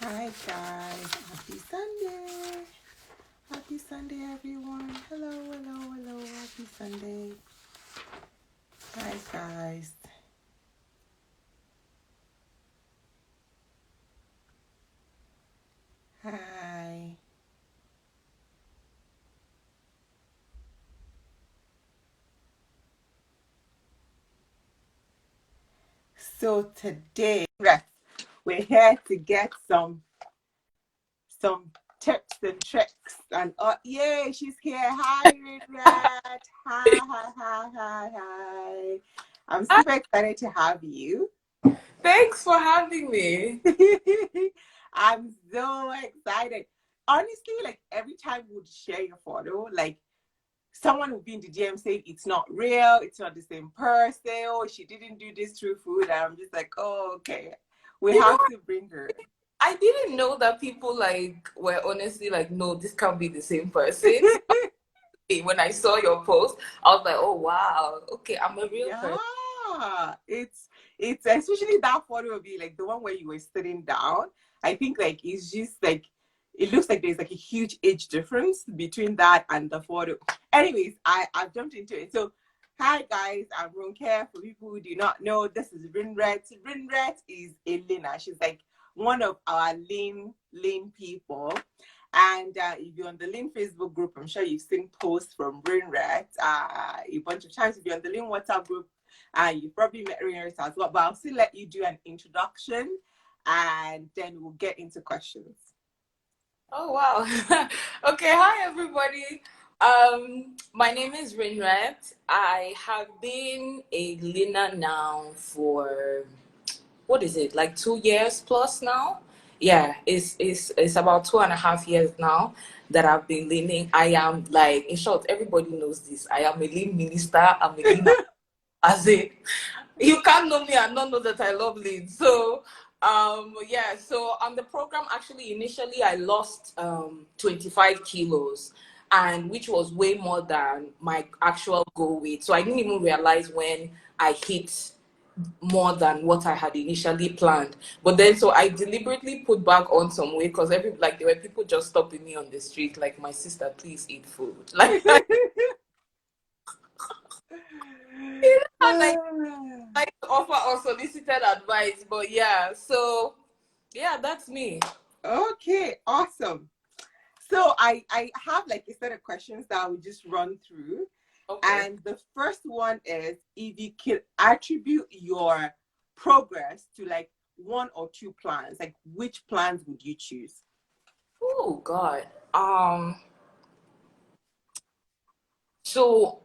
Hi guys, happy Sunday. Happy Sunday everyone. Hello. Happy Sunday. Hi guys. Hi. So today, we're here to get some tips and tricks and yay, she's here. Hi Rinret. Hi. I'm super excited to have you. Thanks for having me. I'm so excited. Honestly, like every time we would share your photo, like someone would be in the DM saying it's not real, it's not the same person, oh, she didn't do this through food. And I'm just like, oh, okay. We You know, have to bring her. I didn't know that people were honestly like, no, this can't be the same person. So when I saw your post, I was like, oh wow, okay, I'm a real person. Yeah, it's especially that photo of you, like the one where you were sitting down. I think like it's just like it looks like there's like a huge age difference between that and the photo. Anyways, I've jumped into it. So hi guys, I'm Ronke. For people who do not know, this is Rinret. Rinret is Elena. She's like one of our lean people. And if you're on the Lean Facebook group, I'm sure you've seen posts from Rinret a bunch of times. If you're on the Lean WhatsApp group, you've probably met Rinret as well. But I'll still let you do an introduction and then we'll get into questions. Oh wow. Okay, hi everybody. My name is Rinret. I have been a leaner now for what is it, like 2 years plus now? Yeah, it's about 2.5 years now that I've been leaning. I am like, in short, everybody knows this. I am a lean minister. I'm a lean as in you can't know me and not know that I love lean. So yeah, so on the program actually initially I lost 25 kilos, and which was way more than my actual goal weight. So I didn't even realize when I hit more than what I had initially planned. But then, so I deliberately put back on some weight because there were people just stopping me on the street, like, my sister, please eat food. Like, like to offer unsolicited advice. But yeah, so yeah, that's me. Okay, awesome. So I have like a set of questions that I will just run through. Okay. And the first one is if you could attribute your progress to like one or two plans, like which plans would you choose? Oh God. So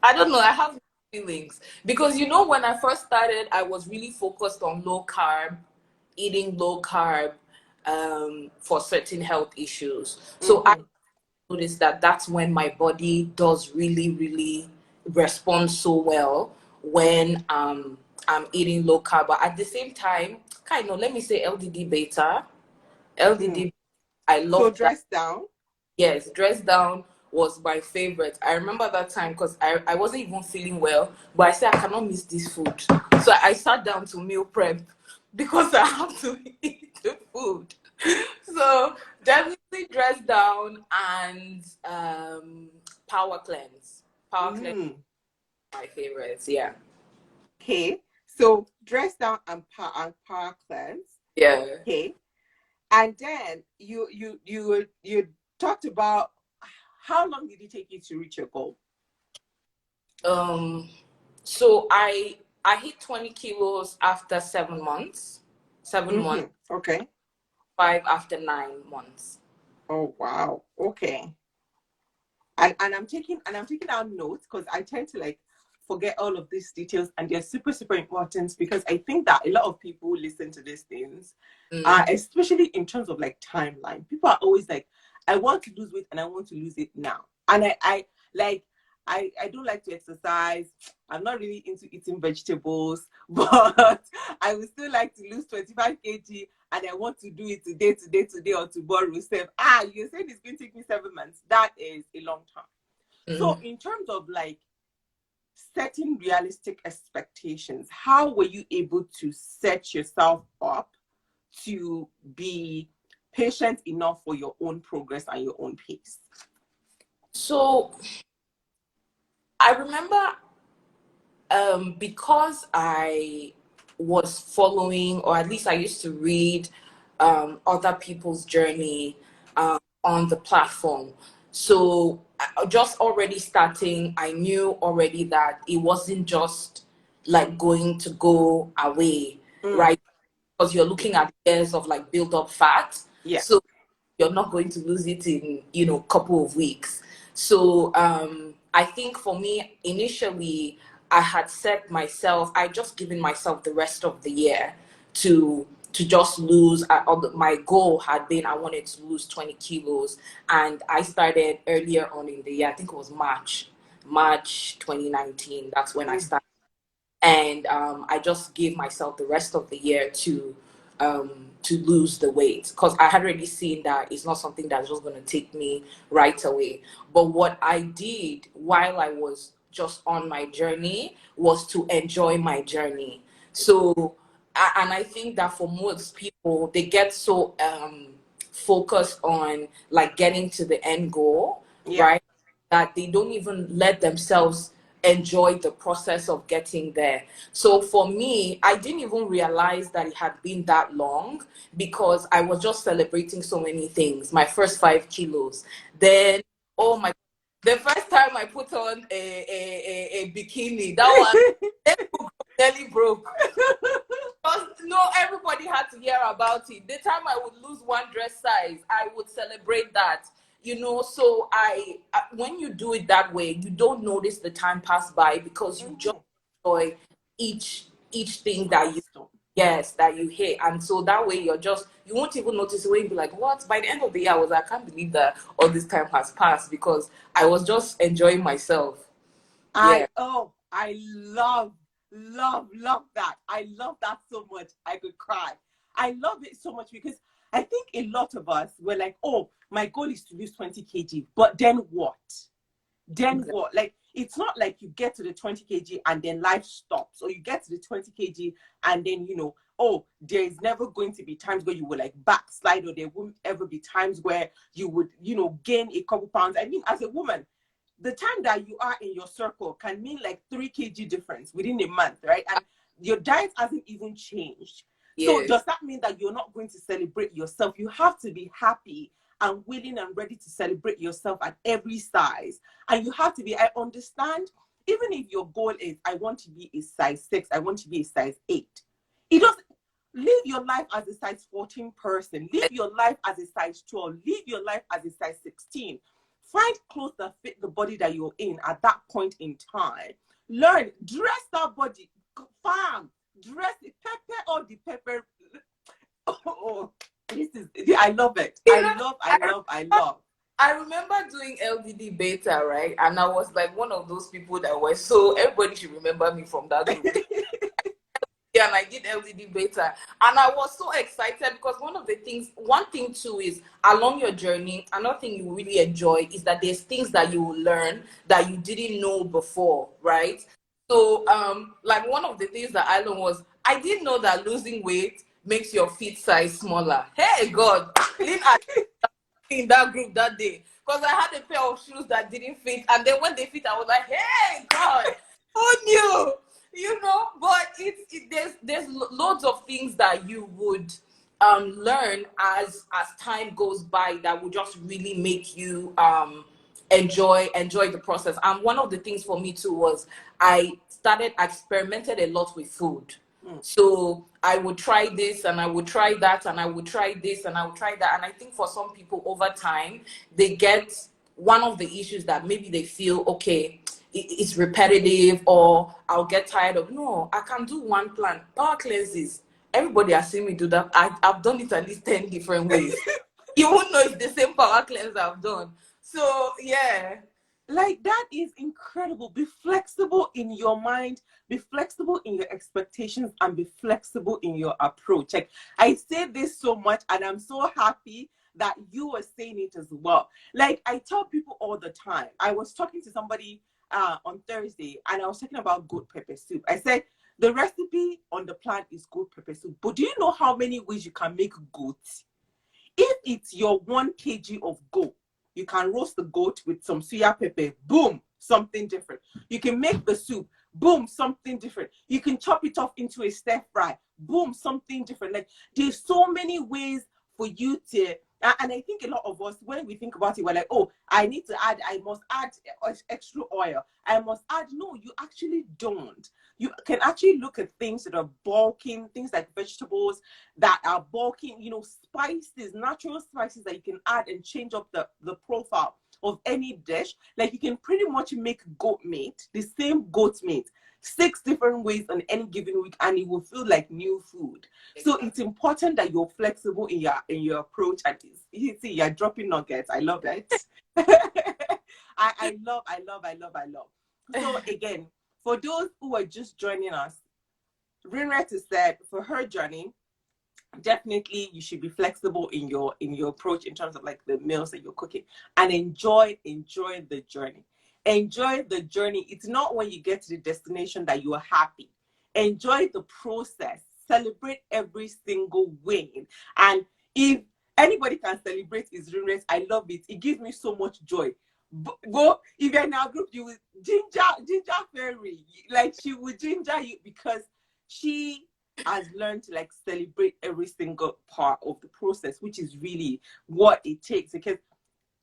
I don't know. I have feelings because when I first started, I was really focused on low carb, eating low carb, for certain health issues. So I Mm-hmm. noticed that that's when my body does really, really respond so well when I'm eating low carb. But at the same time, kind of, let me say LDD beta, Mm. LDD. I So love that. dress down. Yes, dress down was my favorite. I remember that time because I wasn't even feeling well, but I said I cannot miss this food. So I sat down to meal prep because I have to eat the food. So definitely dress down and power cleanse. Power cleanse Mm. are my favorites. Yeah. Okay. So dress down and power cleanse. Yeah. Okay. And then you talked about how long did it take you to reach your goal? Um so I hit 20 kilos after 7 months. 7 months, Mm-hmm. Okay. 5 after 9 months. Oh wow. Okay. And I'm taking down notes because I tend to like forget all of these details and they're super important because I think that a lot of people listen to these things, Mm. especially in terms of like timeline. People are always like, I want to lose weight and I want to lose it now. And I like I don't like to exercise. I'm not really into eating vegetables, but I would still like to lose 25 kg and I want to do it today, or tomorrow. You're saying it's going to take me 7 months. That is a long time. So Mm. in terms of like setting realistic expectations, how were you able to set yourself up to be patient enough for your own progress and your own pace? So I remember because I was following, or at least I used to read other people's journey on the platform. So just already starting, I knew already that it wasn't just like going to go away, right? Because you're looking at years of like build up fat. Yeah. So you're not going to lose it in, couple of weeks. So I think for me initially, I had set myself, I just given myself the rest of the year to just lose. My goal had been I wanted to lose 20 kilos, and I started earlier on in the year. I think it was March 2019. That's when I started, and I just gave myself the rest of the year to lose the weight, because I had already seen that it's not something that's just going to take me right away. But what I did while I was just on my journey was to enjoy my journey. So, and I think that for most people, they get so focused on like getting to the end goal, Yeah. right? That they don't even let themselves enjoy the process of getting there. So for me, I didn't even realize that it had been that long, because I was just celebrating so many things. My first 5 kilos. Then, oh my, the first time I put on a bikini, that one nearly broke. Because no, everybody had to hear about it. The time I would lose one dress size, I would celebrate that. So when you do it that way, you don't notice the time pass by, because you just enjoy each thing that you, Milestone. yes, that you hit. And so that way you won't even notice it when you be like, what? By the end of the year, I can't believe that all this time has passed, because I was just enjoying myself. Yeah. I love that. I love that so much. I could cry. I love it so much because I think a lot of us were like, oh, my goal is to lose 20 kg, but then what? Then Exactly. what? Like, it's not like you get to the 20 kg and then life stops, or you get to the 20 kg and then, oh, there is never going to be times where you will like backslide, or there won't ever be times where you would, gain a couple pounds. I mean, as a woman, the time that you are in your circle can mean like 3 kg difference within a month, right? And your diet hasn't even changed. So Yes. does that mean that you're not going to celebrate yourself? You have to be happy and willing and ready to celebrate yourself at every size. And you have to be, I understand, even if your goal is, I want to be a size 6, I want to be a size 8. It doesn't, live your life as a size 14 person. Live your life as a size 12. Live your life as a size 16. Find clothes that fit the body that you're in at that point in time. Learn, dress that body. Farm, dress it, pepper all the pepper. Oh, I love it. You know, I love. I remember doing LDD beta, right? And I was like one of those people that was, so everybody should remember me from that group. Yeah, and I did LDD beta, and I was so excited, because one thing too is, along your journey, another thing you really enjoy is that there's things that you will learn that you didn't know before, right? So like one of the things that I learned was, I didn't know that losing weight makes your feet size smaller. Hey God, Lynn had in that group that day, because I had a pair of shoes that didn't fit, and then when they fit, I was like, hey God, who knew? But there's loads of things that you would learn as time goes by, that will just really make you enjoy the process. And one of the things for me too was, I experimented a lot with food. So I would try this, and I would try that, and I would try this, and I would try that. And I think for some people over time, they get one of the issues that maybe they feel, okay, it's repetitive, or I'll get tired of. No, I can do one plan. Power cleanses. Everybody has seen me do that. I've done it at least 10 different ways. You won't know it's the same power cleanse I've done. So yeah. Like, that is incredible. Be flexible in your mind, be flexible in your expectations, and be flexible in your approach. Like, I say this so much, and I'm so happy that you are saying it as well. Like, I tell people all the time. I was talking to somebody on Thursday, and I was talking about goat pepper soup. I said the recipe on the plan is goat pepper soup, but do you know how many ways you can make goat? If it's your 1 kg of goat, you can roast the goat with some suya pepper, boom, something different. You can make the soup, boom, something different. You can chop it off into a stir fry, boom, something different. Like, there's so many ways for you to, and I think a lot of us, when we think about it, we're like, oh, I must add extra oil. I must add. No, you actually don't. You can actually look at things that are bulking, things like vegetables that are bulking, spices, natural spices that you can add and change up the profile of any dish. Like, you can pretty much make goat meat, the same goat meat, 6 different ways on any given week, and it will feel like new food. So it's important that you're flexible in your approach. And you see, you're dropping nuggets. I love it. I love. So again, for those who are just joining us, Rinret has said for her journey, definitely you should be flexible in your approach in terms of like the meals that you're cooking, and enjoy the journey. Enjoy the journey. It's not when you get to the destination that you are happy. Enjoy the process. Celebrate every single win. And if anybody can celebrate his Rinret, I love it. It gives me so much joy. Go, if you're in our group, you will ginger fairy. Like, she will ginger you because she has learned to like celebrate every single part of the process, which is really what it takes, because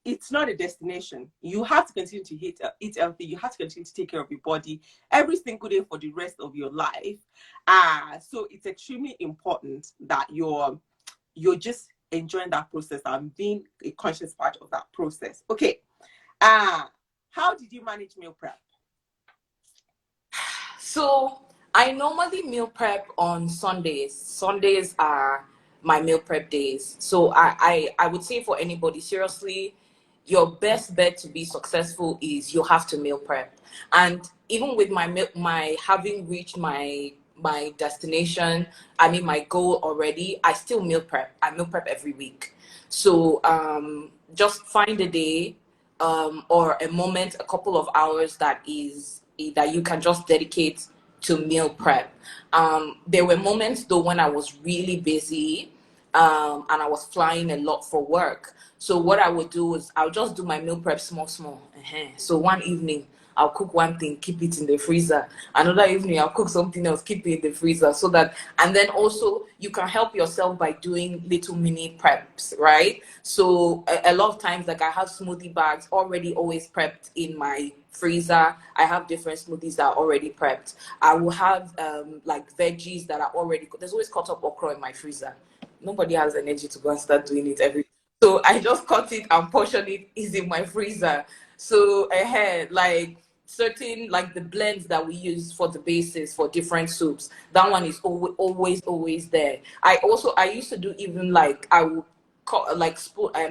it's not a destination. You have to continue to eat healthy. You have to continue to take care of your body every single day for the rest of your life. So it's extremely important that you're just enjoying that process and being a conscious part of that process. Okay. How did you manage meal prep? So I normally meal prep on Sundays. Sundays are my meal prep days. So I would say for anybody, seriously, your best bet to be successful is you have to meal prep. And even with my having reached my destination, I mean my goal already, I still meal prep. I meal prep every week. So just find a day or a moment, a couple of hours that you can just dedicate to meal prep. There were moments though when I was really busy and I was flying a lot for work. So what I would do is I'll just do my meal prep small. So one evening I'll cook one thing, keep it in the freezer. Another evening I'll cook something else, keep it in the freezer, so that, and then also you can help yourself by doing little mini preps, right? So a lot of times, like, I have smoothie bags already always prepped in my freezer. I have different smoothies that are already prepped. I will have like veggies that are already, there's always cut up okra in my freezer. Nobody has energy to go and start doing it every, so I just cut it and portion it is in my freezer. So ahead, like certain, like the blends that we use for the bases for different soups, that one is always there. I used to do, even like I would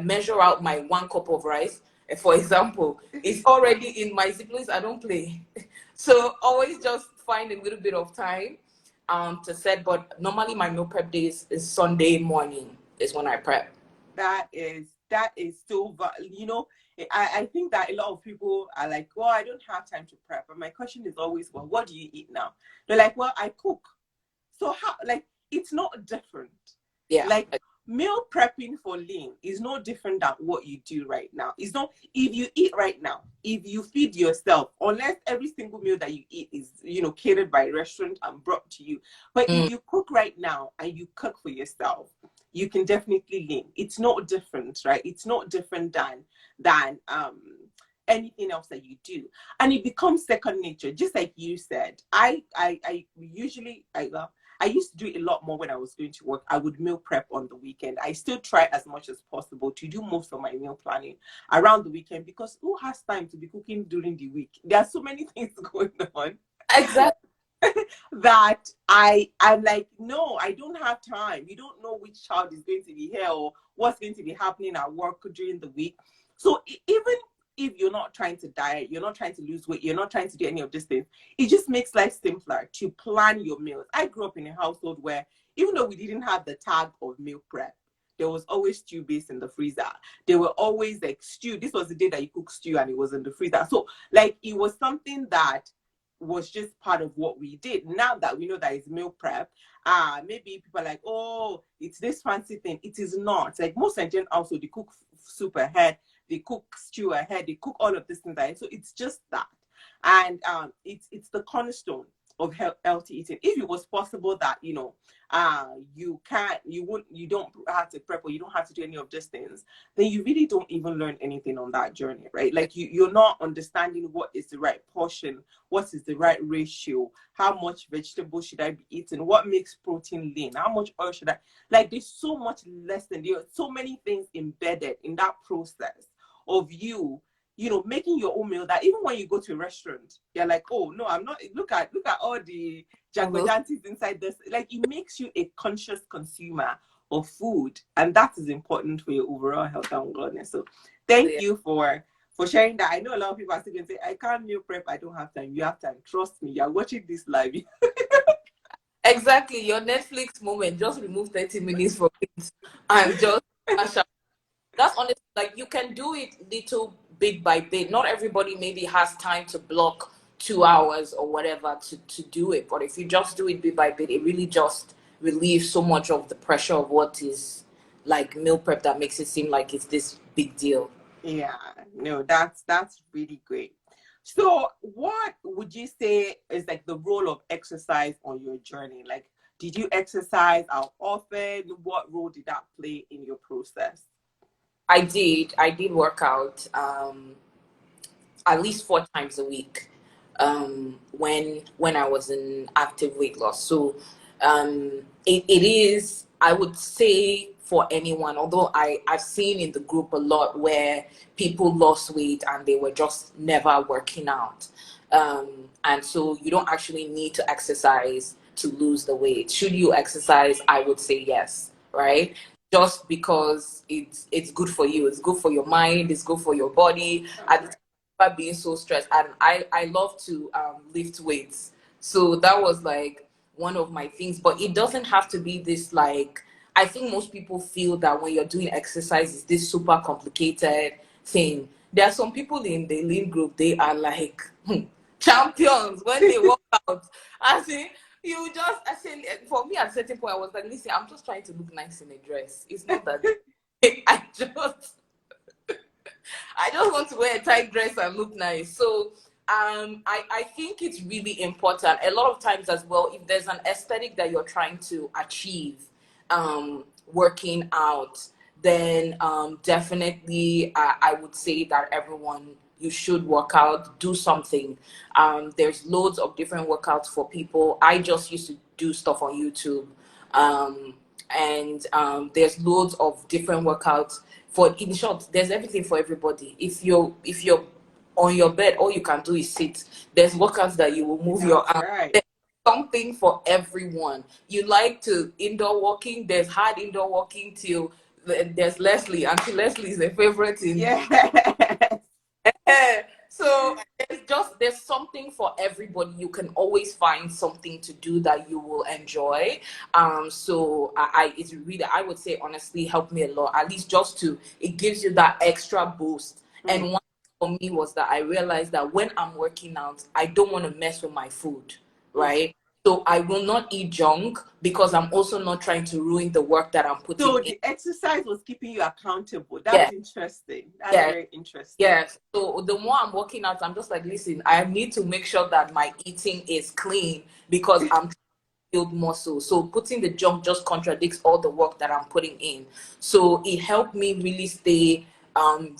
measure out my 1 cup of rice. For example, it's already in my Ziplocs. I don't play. So always just find a little bit of time to set. But normally my meal prep days is Sunday morning is when I prep. That is so, I think that a lot of people are like, well, I don't have time to prep. And my question is always, well, what do you eat now? They're like, well, I cook. So how, like, it's not different. Yeah. Like, meal prepping for lean is no different than what you do right now. It's not, if you eat right now, if you feed yourself, unless every single meal that you eat is, catered by a restaurant and brought to you. But if you cook right now and you cook for yourself, you can definitely lean. It's not different, right? It's not different than anything else that you do, and it becomes second nature. Just like you said, I used to do it a lot more when I was going to work. I would meal prep on the weekend. I still try as much as possible to do most of my meal planning around the weekend, because who has time to be cooking during the week? There are so many things going on. Exactly. That I'm like, no, I don't have time. You don't know which child is going to be here or what's going to be happening at work during the week. So even if you're not trying to diet, you're not trying to lose weight, you're not trying to do any of these things, it just makes life simpler to plan your meals. I grew up in a household where, even though we didn't have the tag of meal prep, there was always stew base in the freezer. They were always like stew. This was the day that you cook stew and it was in the freezer. So like it was something that was just part of what we did. Now that we know that it's meal prep, maybe people are like, oh, it's this fancy thing. It is not. Like most Nigerian also, they cook soup ahead, they cook stew ahead, they cook all of these things ahead. So it's just that. And it's the cornerstone of healthy eating. If it was possible that, you don't have to prep or you don't have to do any of these things, then you really don't even learn anything on that journey, right? Like you're not understanding what is the right portion, what is the right ratio, how much vegetable should I be eating, what makes protein lean, how much oil should I, like there's so much less than there are so many things embedded in that process of making your own meal, that even when you go to a restaurant, you're like, oh no, I'm not, look at all the jagodantes inside this. Like it makes you a conscious consumer of food, and that is important for your overall health and wellness. So thank you for sharing that. I know a lot of people are still going to say, I can't meal prep, I don't have time. You have time. Trust me, you're watching this live. Exactly. Your Netflix moment, just remove 30 minutes from it and just that's honestly, like you can do it little bit by bit. Not everybody maybe has time to block 2 hours or whatever to do it. But if you just do it bit by bit, it really just relieves so much of the pressure of what is like meal prep that makes it seem like it's this big deal. Yeah, no, that's really great. So what would you say is like the role of exercise on your journey? Like, did you exercise? How often? What role did that play in your process? I did work out at least 4 times a week when I was in active weight loss. So it is, I would say, for anyone, although I've seen in the group a lot where people lost weight and they were just never working out. And so you don't actually need to exercise to lose the weight. Should you exercise? I would say yes, right? Just because it's good for you, it's good for your mind, it's good for your body. At about being so stressed, and I love to lift weights, so that was like one of my things. But it doesn't have to be this, like, I think most people feel that when you're doing exercise is this super complicated thing. There are some people in the lean group, they are like champions when they work out. I say, for me at a certain point I was like, listen, I'm just trying to look nice in a dress. It's not that I just want to wear a tight dress and look nice. So I think it's really important. A lot of times as well, if there's an aesthetic that you're trying to achieve, working out, then definitely I would say that everyone, you should work out, do something. There's loads of different workouts for people. I just used to do stuff on YouTube. And there's loads of different workouts for, in short, there's everything for everybody. If you're on your bed, all you can do is sit. There's workouts that you will move your arms. Right. There's something for everyone. You like to indoor walking, there's hard indoor walking till there's Leslie, until Leslie is a favorite in. Yeah. So there's something for everybody. You can always find something to do that you will enjoy. So it's really, I would say honestly, helped me a lot. At least it gives you that extra boost. And one for me was that I realized that when I'm working out, I don't want to mess with my food, right? So I will not eat junk because I'm also not trying to ruin the work that I'm putting So in. the exercise was keeping you accountable. That's interesting. That's very interesting. Yes. So the more I'm working out, I'm just like, listen, I need to make sure that my eating is clean because I'm trying to build muscle. So putting the junk just contradicts all the work that I'm putting in. So it helped me really stay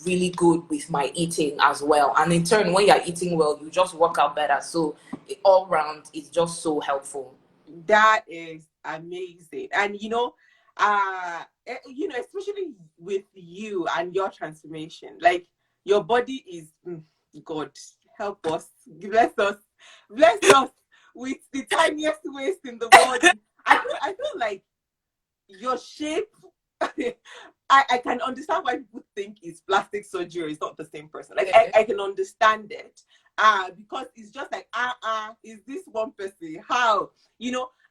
really good with my eating as well. And in turn, when you're eating well, you just work out better. So all round, it's just so helpful. That is amazing. And especially with you and your transformation, like your body is God help us, bless us with the tiniest waist in the world. I feel like your shape. I can understand why people think it's plastic surgery, it's not the same person. Like I can understand it. because it's just like, is this one person? How?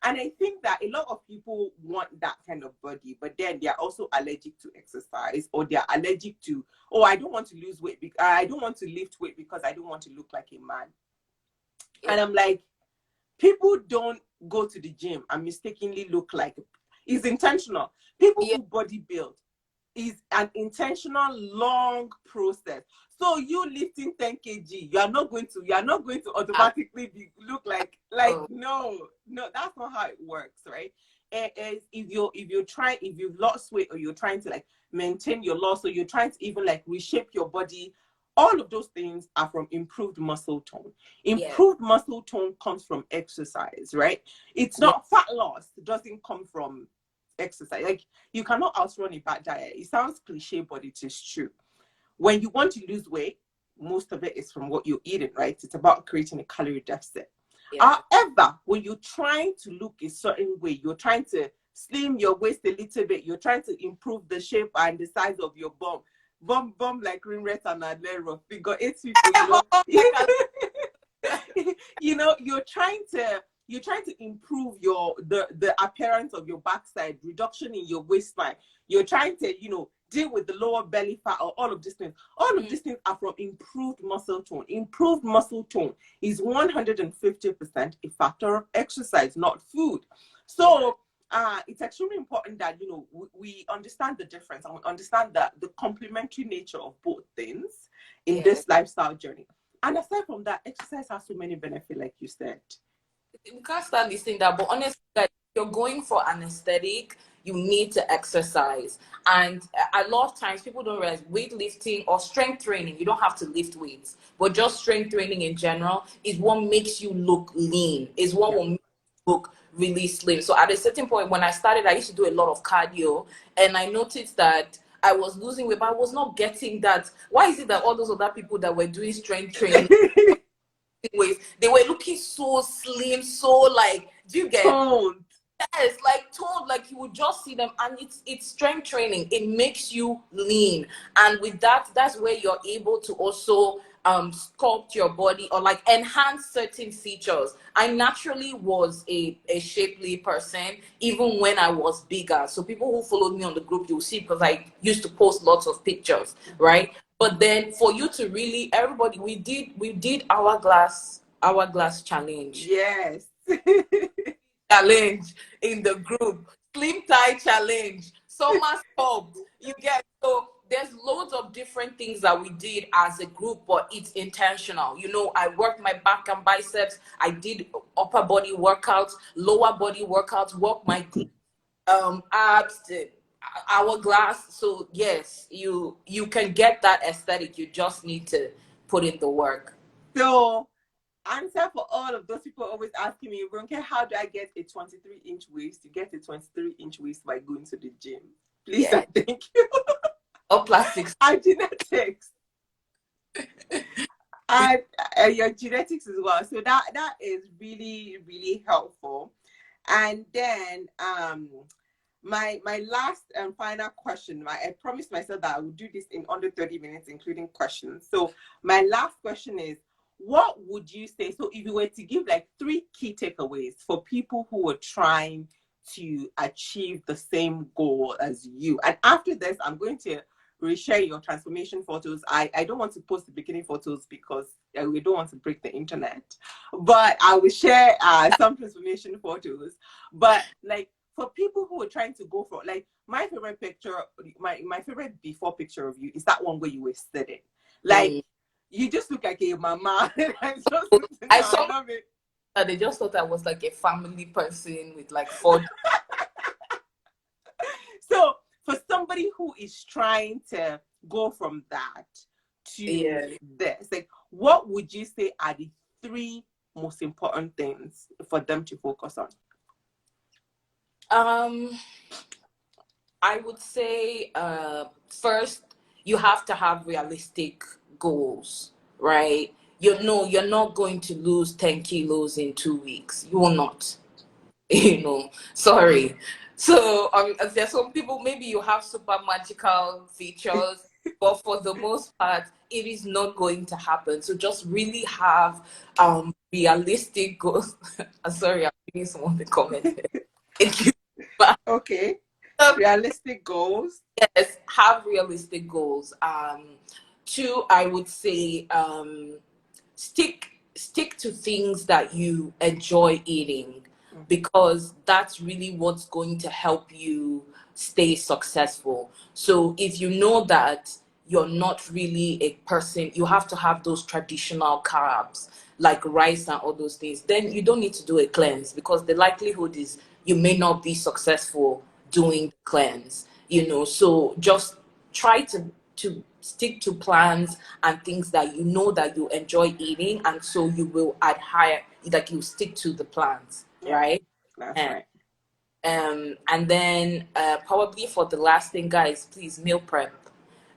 And I think that a lot of people want that kind of body, but then they're also allergic to exercise, or they're allergic to, oh, I don't want to lose weight, I don't want to lift weight because I don't want to look like a man. And I'm like, people don't go to the gym and mistakenly look like, it's intentional. People who body build is an intentional long process. So you lifting 10 kg, you are not going to automatically look like no, that's not how it works, right? If you've lost weight, or you're trying to like maintain your loss, or you're trying to even like reshape your body, all of those things are from improved muscle tone. Improved muscle tone comes from exercise, right? It's not fat loss. It doesn't come from exercise. Like, you cannot outrun a bad diet. It sounds cliche, but it is true. When you want to lose weight, most of it is from what you're eating, right? It's about creating a calorie deficit. However, when you're trying to look a certain way, you're trying to slim your waist a little bit, you're trying to improve the shape and the size of your bum like Rinret and Adlero, figure 8 people, you're trying to improve the appearance of your backside, reduction in your waistline. You're trying to, deal with the lower belly fat, or all of these things. All of these things are from improved muscle tone. Improved muscle tone is 150% a factor of exercise, not food. So it's extremely important that we understand the difference, and we understand that the complementary nature of both things in this lifestyle journey. And aside from that, exercise has so many benefits, like you said. We can't start listing that, but honestly, like, you're going for an aesthetic, you need to exercise. And a lot of times people don't realize weightlifting or strength training, you don't have to lift weights, but just strength training in general is what makes you look lean, is what will make you look really slim. So at a certain point, when I started, I used to do a lot of cardio, and I noticed that I was losing weight, but I was not getting that. Why is it that all those other people that were doing strength training ways, they were looking so slim, so like, do you get toned? Yes, like toned, like you would just see them. And it's strength training, it makes you lean, and with that's where you're able to also sculpt your body, or like enhance certain features. I naturally was a shapely person even when I was bigger, so people who followed me on the group, you'll see, because I used to post lots of pictures, right? But then for you to really, everybody, we did hourglass challenge. Yes. Challenge in the group, slim tie challenge, summer sculpt. You get, so there's loads of different things that we did as a group, but it's intentional. I worked my back and biceps. I did upper body workouts, lower body workouts, worked my abs, hourglass. So yes, you can get that aesthetic. You just need to put in the work. So, answer for all of those people always asking me, Ronke, how do I get a 23-inch waist? You get a 23-inch waist by going to the gym. Please, and thank you. Or plastics. And genetics. And your genetics as well. So that is really, really helpful. And then my last and final question, I promised myself that I would do this in under 30 minutes, including questions. So my last question is, what would you say? So if you were to give like 3 key takeaways for people who are trying to achieve the same goal as you. And after this, I'm going to reshare your transformation photos. I don't want to post the bikini photos because we don't want to break the internet, but I will share some transformation photos. But like, for people who are trying to go for, like, my favorite picture, my favorite before picture of you is that one where you were sitting. Like, you just look like a mama. I love it. They just thought I was like a family person with like 4. So for somebody who is trying to go from that to this, like, what would you say are the 3 most important things for them to focus on? I would say first, you have to have realistic goals, right? You're not going to lose 10 kilos in 2 weeks. You will not. Sorry. So there's some people, maybe you have super magical features but for the most part, it is not going to happen. So just really have realistic goals. Sorry, I'm reading some of the comments. Thank you. But Okay. Realistic goals. yes, have realistic goals. Two, I would say stick stick to things that you enjoy eating, Mhm. because that's really what's going to help you stay successful. So if you know that you're not really a person, you have to have those traditional carbs like rice and all those things, then you don't need to do a cleanse, because the likelihood is you may not be successful doing the cleanse, so just try to stick to plans and things that you know that you enjoy eating, and so you will adhere, like you stick to the plans, Yeah, right? that's And right. then probably for the last thing, guys, please meal prep.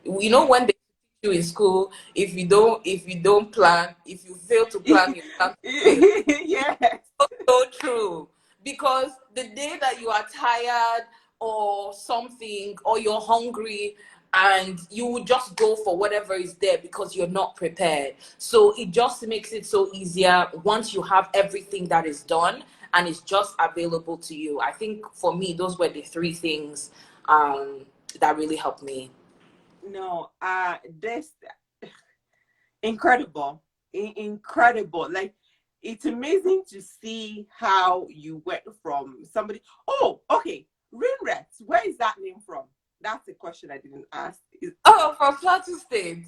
When they teach you in school, if you don't plan, if you fail to plan, you can't fail. Yes. So true. Because the day that you are tired or something, or you're hungry, and you would just go for whatever is there because you're not prepared. So it just makes it so easier once you have everything that is done and it's just available to you. I think for me, those were the three things that really helped me. No, this incredible, incredible. Like, it's amazing to see how you went from somebody. Oh, okay. Rinret, where is that name from? That's a question I didn't ask. Oh, from Plateau State.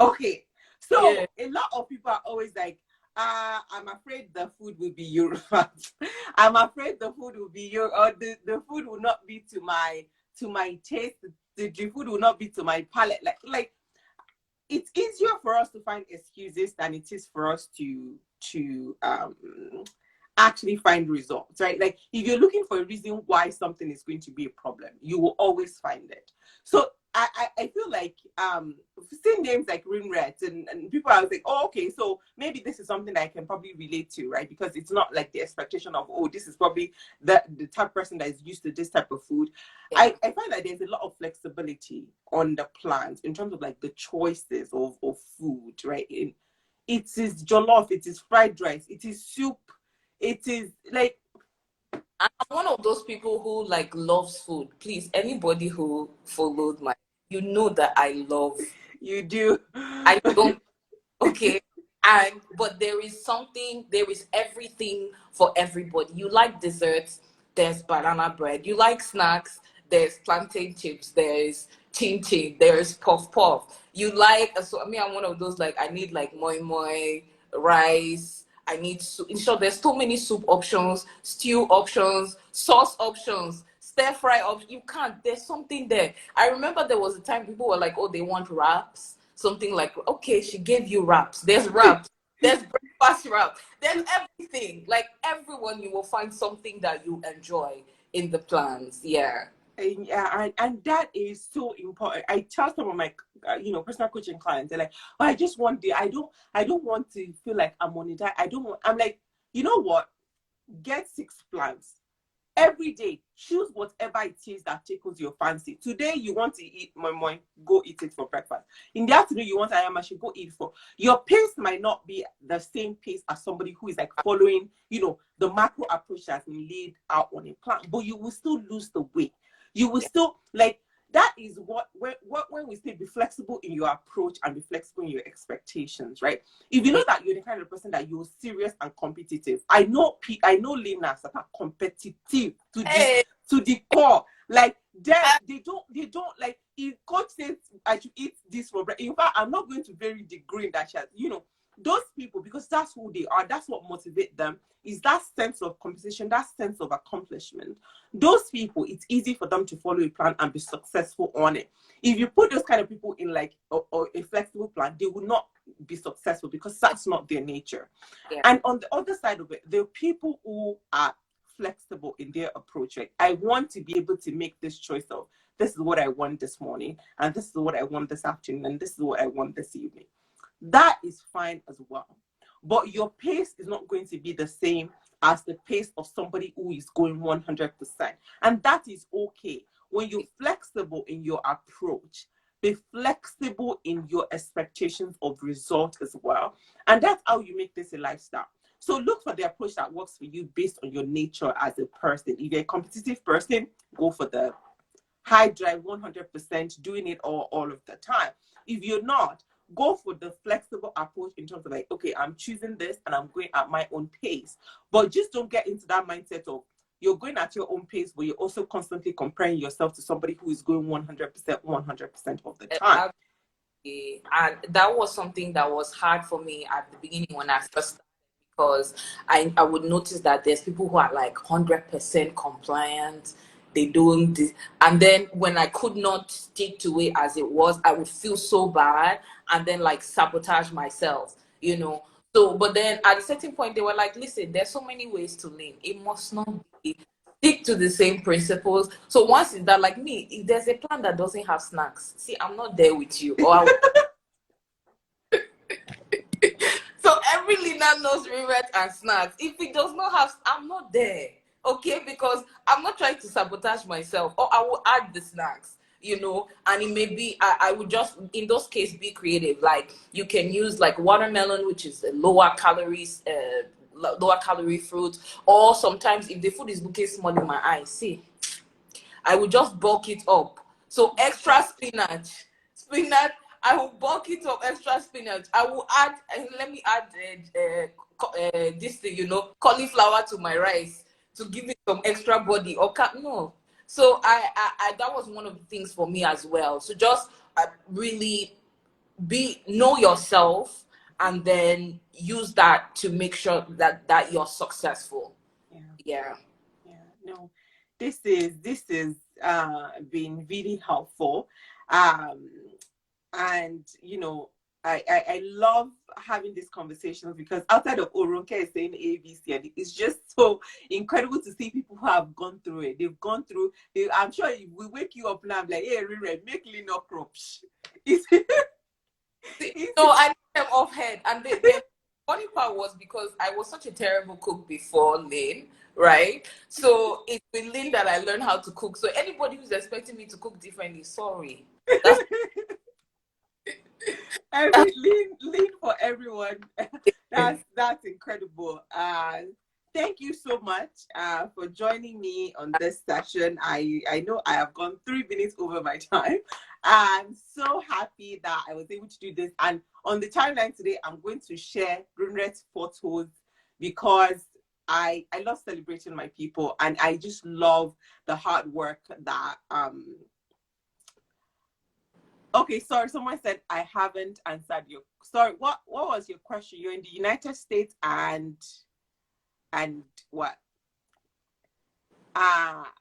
Okay. Yeah. So a lot of people are always like, I'm afraid the food will be Yoruba. I'm afraid the food will be your or the food will not be to my taste. The food will not be to my palate. Like it's easier for us to find excuses than it is for us to actually find results, right? Like if you're looking for a reason why something is going to be a problem, you will always find it. So I feel like seeing names like Rinret and people are like, oh, okay, so maybe this is something that I can probably relate to, right? Because it's not like the expectation of, oh, this is probably the type of person that is used to this type of food. Yeah. I find that there's a lot of flexibility on the plans in terms of like the choices of food, right? It is jollof, it is fried rice, it is soup, it is like I'm one of those people who like loves food. Please, anybody who followed that I love. you do. I don't. Okay. And but there is everything for everybody. You like desserts, there's banana bread. You like snacks, there's plantain chips, there's chin chin, there's puff puff. You like, so I mean, I'm one of those, like, I need like moi moi, rice. I need soup. In short, there's so many soup options, stew options, sauce options, stir fry options. You can't. There's something there. I remember there was a time people were like, oh, they want wraps. Something like, okay, she gave you wraps. There's wraps. There's breakfast wrap. There's everything. Like everyone, you will find something that you enjoy in the plans. Yeah. Yeah, and that is so important. I tell some of my personal coaching clients, they're like, oh, I just want I don't want to feel like I'm on a diet. I'm like, you know what, get 6 plans every day. Choose whatever it is that tickles your fancy. Today you want to eat moi moi, go eat it for breakfast. In the afternoon you want ayamashi, go eat for. Your pace might not be the same pace as somebody who is like following the macro approach that's been laid out on a plan, but you will still lose the weight. You will still like that is when we say be flexible in your approach and be flexible in your expectations, right? If you know that you're the kind of person that you're serious and competitive, I know learners that are competitive to the Hey. to the core. Like they don't like if coach says I should eat this for breakfast. In fact, I'm not going to vary the grain that she has. Those people, because that's who they are, that's what motivates them, is that sense of competition, that sense of accomplishment. Those people, it's easy for them to follow a plan and be successful on it. If you put those kind of people in like or a flexible plan, they will not be successful because that's not their nature. Yeah. And on the other side of it, there are people who are flexible in their approach. Right? I want to be able to make this choice of this is what I want this morning, and this is what I want this afternoon, and this is what I want this evening. That is fine as well. But your pace is not going to be the same as the pace of somebody who is going 100%. And that is okay. When you're flexible in your approach, Be flexible in your expectations of result as well. And that's how you make this a lifestyle. So look for the approach that works for you based on your nature as a person. If you're a competitive person, go for the high drive 100%, doing it all of the time. If you're not, go for the flexible approach in terms of like, okay, I'm choosing this and I'm going at my own pace. But just don't get into that mindset of you're going at your own pace, but you're also constantly comparing yourself to somebody who is going 100% of the time. And that was something that was hard for me at the beginning when I first started, because I would notice that there's people who are like 100% compliant. They don't this. And then when I could not stick to it as it was, I would feel so bad and then like sabotage myself, you know. So, but then at a certain point, they were like, listen, there's so many ways to lean. It must not be stick to the same principles. So once it's that, like me, if there's a plan that doesn't have snacks, see, I'm not there with you. So every leader knows Rinret and snacks. If it does not have, I'm not there. Okay, because I'm not trying to sabotage myself, or I will add the snacks, you know. And it may be I would just in those cases be creative. Like you can use like watermelon, which is a lower calorie fruit, or sometimes if the food is looking small in my eyes, see, I will just bulk it up. So extra spinach. I will bulk it up, extra spinach. I will add, let me add this thing, you know, cauliflower to my rice to give it some extra body. Or no. So I that was one of the things for me as well. So just really know yourself, and then use that to make sure that you're successful. Yeah. No, this is been really helpful. And you know, I love having these conversations because outside of Oronke saying ABC, and it's just so incredible to see people who have gone through it. They've gone through. I'm sure if we wake you up now, I'm like, hey, Rinret, make lean up crops. No, I them off head, and the funny part was because I was such a terrible cook before Lynn, right? So it's with Lynn that I learned how to cook. So anybody who's expecting me to cook differently, sorry. That's lean for everyone. That's incredible. Thank you so much for joining me on this session. I know I have gone 3 minutes over my time. I'm so happy that I was able to do this. And on the timeline today, I'm going to share Rinret's photos because I love celebrating my people, and I just love the hard work that Okay, sorry, someone said I haven't answered you. Sorry, what was your question? You're in the United States and what? I'll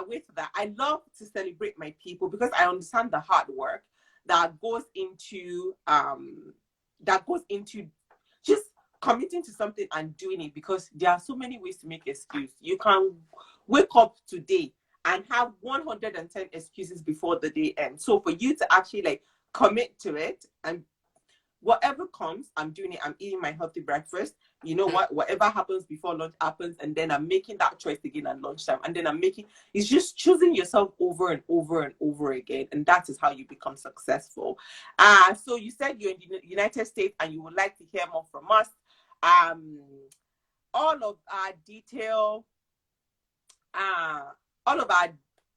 wait for that. I love to celebrate my people because I understand the hard work that goes into just committing to something and doing it, because there are so many ways to make excuse. You can wake up today and have 110 excuses before the day ends. So for you to actually like commit to it, and whatever comes, I'm doing it. I'm eating my healthy breakfast. You know what? Whatever happens before lunch happens, and then I'm making that choice again at lunchtime. And then it's just choosing yourself over and over and over again. And that is how you become successful. So you said you're in the United States and you would like to hear more from us. All of our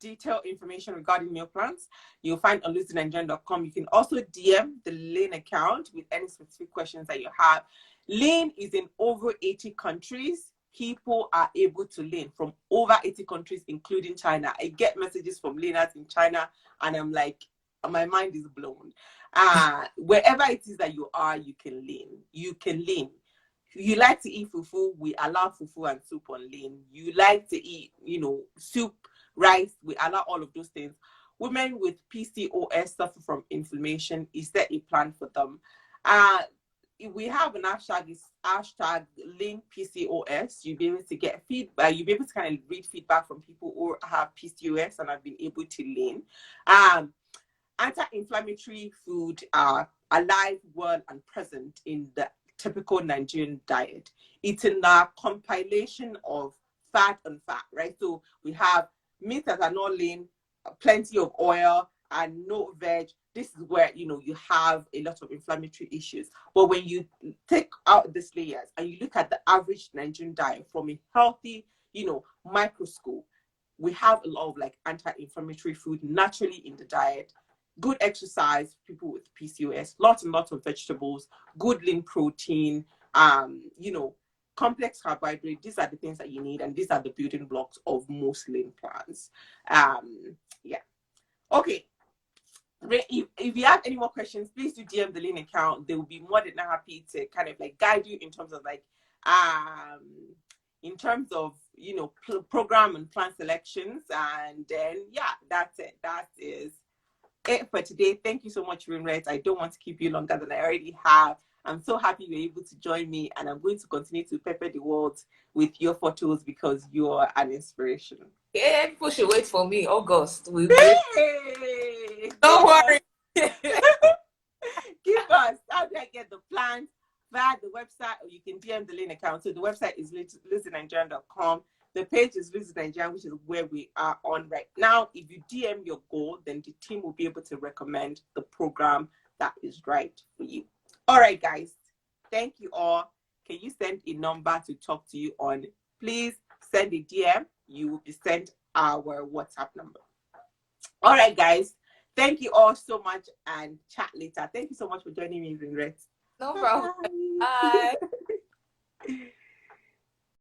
detailed information regarding meal plans you'll find on LucyNigerian.com. You can also DM the Lane account with any specific questions that you have. Lane is in over 80 countries. People are able to lane from over 80 countries, including China. I get messages from laners in China, and I'm like, my mind is blown. Wherever it is that you are, you can lane. You can lane. You like to eat fufu, we allow fufu and soup on lane. You like to eat, soup, rice, we allow all of those things. Women with PCOS suffer from inflammation. Is there a plan for them? We have an hashtag, is hashtag lane PCOS. You'll be able to get feedback. You'll be able to kind of read feedback from people who have PCOS and have been able to lane. Anti-inflammatory food are alive, well, and present in the typical Nigerian diet. It's in a compilation of fat and fat, right? So we have meat that are not lean, plenty of oil, and no veg, this is where you have a lot of inflammatory issues. But when you take out these layers and you look at the average Nigerian diet from a healthy, microscope, we have a lot of like anti-inflammatory food naturally in the diet, good exercise, people with PCOS, lots and lots of vegetables, good lean protein, complex carbohydrate. These are the things that you need, and these are the building blocks of most lean plans. Yeah. Okay. If you have any more questions, please do DM the Lean account. They will be more than happy to kind of like guide you in terms of like in terms of program and plan selections. And then that's it. That is it for today. Thank you so much, Rinret. I don't want to keep you longer than I already have. I'm so happy you're able to join me, and I'm going to continue to pepper the world with your photos because you're an inspiration. Yeah, people should wait for me. August. Hey, Don't worry. Give us. How do I get the plans? Via the website, or you can DM the Lean account. So the website is lizzyNigerian.com. The page is Lizzy Nigerian, which is where we are on right now. If you DM your goal, then the team will be able to recommend the program that is right for you. All right, guys. Thank you all. Can you send a number to talk to you on? Please send a DM. You will be sent our WhatsApp number. All right, guys. Thank you all so much, and chat later. Thank you so much for joining me, Rinret. No problem. Bye.